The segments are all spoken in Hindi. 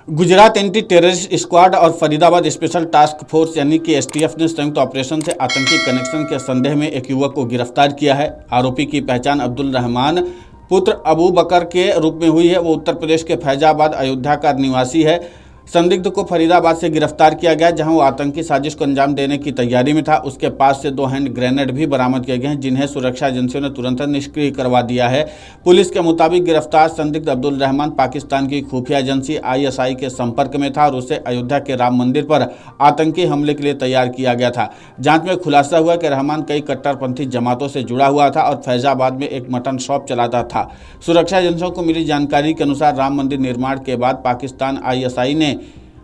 गुजरात एंटी टेररिस्ट स्क्वाड और फरीदाबाद स्पेशल टास्क फोर्स यानी कि एसटीएफ ने संयुक्त ऑपरेशन से आतंकी कनेक्शन के संदेह में एक युवक को गिरफ्तार किया है। आरोपी की पहचान अब्दुल रहमान पुत्र अबू बकर के रूप में हुई है। वो उत्तर प्रदेश के फैजाबाद अयोध्या का निवासी है। संदिग्ध को फरीदाबाद से गिरफ्तार किया गया, जहां वो आतंकी साजिश को अंजाम देने की तैयारी में था। उसके पास से 2 हैंड ग्रेनेड भी बरामद किए गए हैं, जिन्हें सुरक्षा एजेंसियों ने तुरंत निष्क्रिय करवा दिया है। पुलिस के मुताबिक गिरफ्तार संदिग्ध अब्दुल रहमान पाकिस्तान की खुफिया एजेंसी आईएसआई के संपर्क में था और उसे अयोध्या के राम मंदिर पर आतंकी हमले के लिए तैयार किया गया था। जांच में खुलासा हुआ कि रहमान कई कट्टरपंथी जमातों से जुड़ा हुआ था और फैजाबाद में एक मटन शॉप चलाता था। सुरक्षा एजेंसियों को मिली जानकारी के अनुसार राम मंदिर निर्माण के बाद पाकिस्तान आईएसआई ने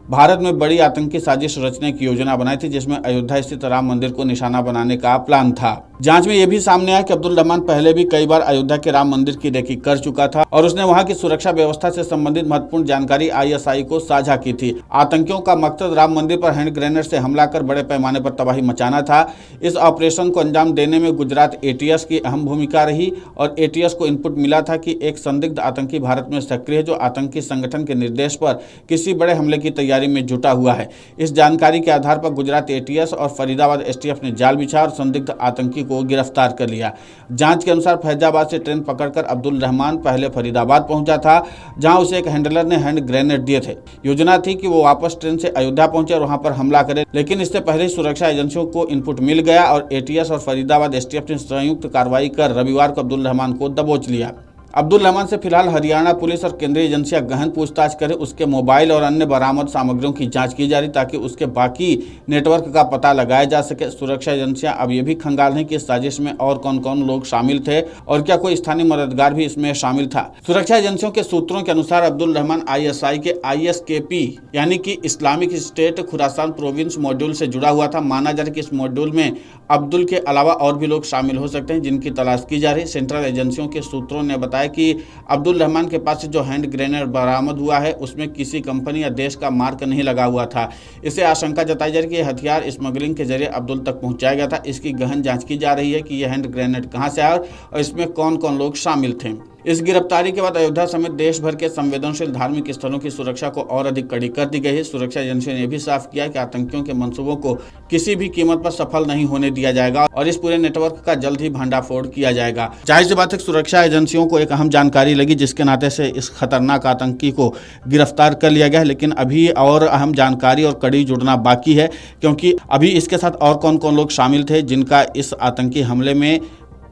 भारत में बड़ी आतंकी साजिश रचने की योजना बनाई थी, जिसमें अयोध्या स्थित राम मंदिर को निशाना बनाने का प्लान था। जांच में यह भी सामने आया कि अब्दुल रहमान पहले भी कई बार अयोध्या के राम मंदिर की रेकी कर चुका था और उसने वहां की सुरक्षा व्यवस्था से संबंधित महत्वपूर्ण जानकारी आईएसआई को साझा की थी। आतंकियों का मकसद राम मंदिर पर हैंड ग्रेनेड से हमला कर बड़े पैमाने पर तबाही मचाना था। इस ऑपरेशन को अंजाम देने में गुजरात एटीएस की अहम भूमिका रही और एटीएस को इनपुट मिला था कि एक संदिग्ध आतंकी भारत में सक्रिय है, जो आतंकी संगठन के निर्देश पर किसी बड़े हमले की तैयारी में जुटा हुआ है। इस जानकारी के आधार पर गुजरात एटीएस और फरीदाबाद एसटीएफ ने जाल बिछा और संदिग्ध आतंकी को गिरफ्तार कर लिया। जांच के अनुसार फैजाबाद से ट्रेन पकड़कर अब्दुल रहमान पहले फरीदाबाद पहुंचा था, जहां उसे एक हैंडलर ने हैंड ग्रेनेड दिए थे। योजना थी कि वो वापस ट्रेन से अयोध्या पहुंचे और वहां पर हमला करे, लेकिन इससे पहले सुरक्षा एजेंसियों को इनपुट मिल गया और एटीएस और फरीदाबाद एसटीएफ ने संयुक्त कार्रवाई कर रविवार को अब्दुल रहमान को दबोच लिया। अब्दुल रहमान से फिलहाल हरियाणा पुलिस और केंद्रीय एजेंसियां गहन पूछताछ करें। उसके मोबाइल और अन्य बरामद सामग्रियों की जांच की जा रही, ताकि उसके बाकी नेटवर्क का पता लगाया जा सके। सुरक्षा एजेंसियां अब ये भी खंगाल हैं कि इस साजिश में और कौन कौन लोग शामिल थे और क्या कोई स्थानीय मददगार भी इसमें शामिल था। सुरक्षा एजेंसियों के सूत्रों के अनुसार अब्दुल रहमान आईएसआई के आईएसकेपी यानी कि Islamic State Khorasan province module से जुड़ा हुआ था। माना जा रहा है कि इस मॉड्यूल में अब्दुल के अलावा और भी लोग शामिल हो सकते हैं, जिनकी तलाश की जा रही। सेंट्रल एजेंसियों के सूत्रों ने बताया कि अब्दुल रहमान के पास से जो हैंड ग्रेनेड बरामद हुआ है, उसमें किसी कंपनी या देश का मार्क नहीं लगा हुआ था। इसे आशंका जताई जा रही है कि हथियार स्मगलिंग के जरिए अब्दुल तक पहुंचाया गया था। इसकी गहन जांच की जा रही है कि यह हैंड ग्रेनेड कहां से आया और इसमें कौन कौन लोग शामिल थे। इस गिरफ्तारी के बाद अयोध्या समेत देश भर के संवेदनशील धार्मिक स्थलों की सुरक्षा को और अधिक कड़ी कर दी गई है। सुरक्षा एजेंसियों ने भी साफ किया कि आतंकियों के मंसूबों को किसी भी कीमत पर सफल नहीं होने दिया जाएगा और इस पूरे नेटवर्क का जल्द ही भंडाफोड़ किया जाएगा। जाहिर सी बात है, सुरक्षा एजेंसियों को एक अहम जानकारी लगी, जिसके नाते से इस खतरनाक आतंकी को गिरफ्तार कर लिया गया है। लेकिन अभी और अहम जानकारी और कड़ी जुड़ना बाकी है, क्योंकि अभी इसके साथ और कौन कौन लोग शामिल थे जिनका इस आतंकी हमले में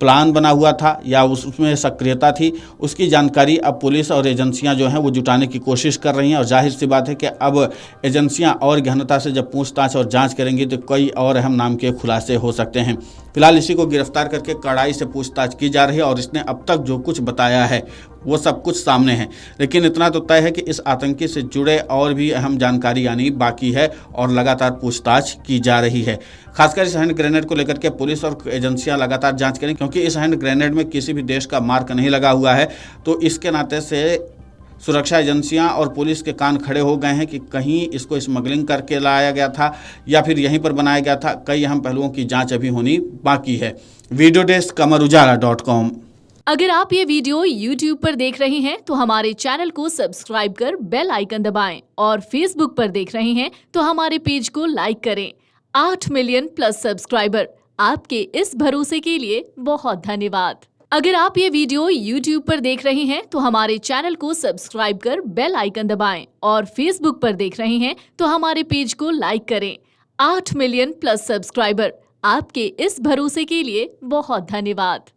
प्लान बना हुआ था या उसमें सक्रियता थी, उसकी जानकारी अब पुलिस और एजेंसियां जो हैं वो जुटाने की कोशिश कर रही हैं। और जाहिर सी बात है कि अब एजेंसियां और गहनता से जब पूछताछ और जांच करेंगी तो कई और अहम नाम के खुलासे हो सकते हैं। फिलहाल इसी को गिरफ्तार करके कड़ाई से पूछताछ की जा रही है और इसने अब तक जो कुछ बताया है वो सब कुछ सामने है। लेकिन इतना तो तय है कि इस आतंकी से जुड़े और भी अहम जानकारी यानी बाकी है और लगातार पूछताछ की जा रही है। खासकर इस हैंड ग्रेनेड को लेकर के पुलिस और एजेंसियां लगातार जांच करें, क्योंकि इस हैंड ग्रेनेड में किसी भी देश का मार्क नहीं लगा हुआ है। तो इसके नाते से सुरक्षा एजेंसियां और पुलिस के कान खड़े हो गए हैं कि कहीं इसको स्मगलिंग करके लाया गया था या फिर यहीं पर बनाया गया था। कई अहम पहलुओं की जांच अभी होनी बाकी है। Video desk amarujara.com। अगर आप ये वीडियो YouTube पर देख रहे हैं तो हमारे चैनल को सब्सक्राइब कर बेल आइकन दबाएं और Facebook पर देख रहे हैं तो हमारे पेज को लाइक करें। 8 मिलियन प्लस सब्सक्राइबर, आपके इस भरोसे के लिए बहुत धन्यवाद। अगर आप ये वीडियो YouTube पर देख रहे हैं तो हमारे चैनल को सब्सक्राइब कर बेल आइकन दबाएं और Facebook पर देख रहे हैं तो हमारे पेज को लाइक करें। 8 मिलियन प्लस सब्सक्राइबर, आपके इस भरोसे के लिए बहुत धन्यवाद।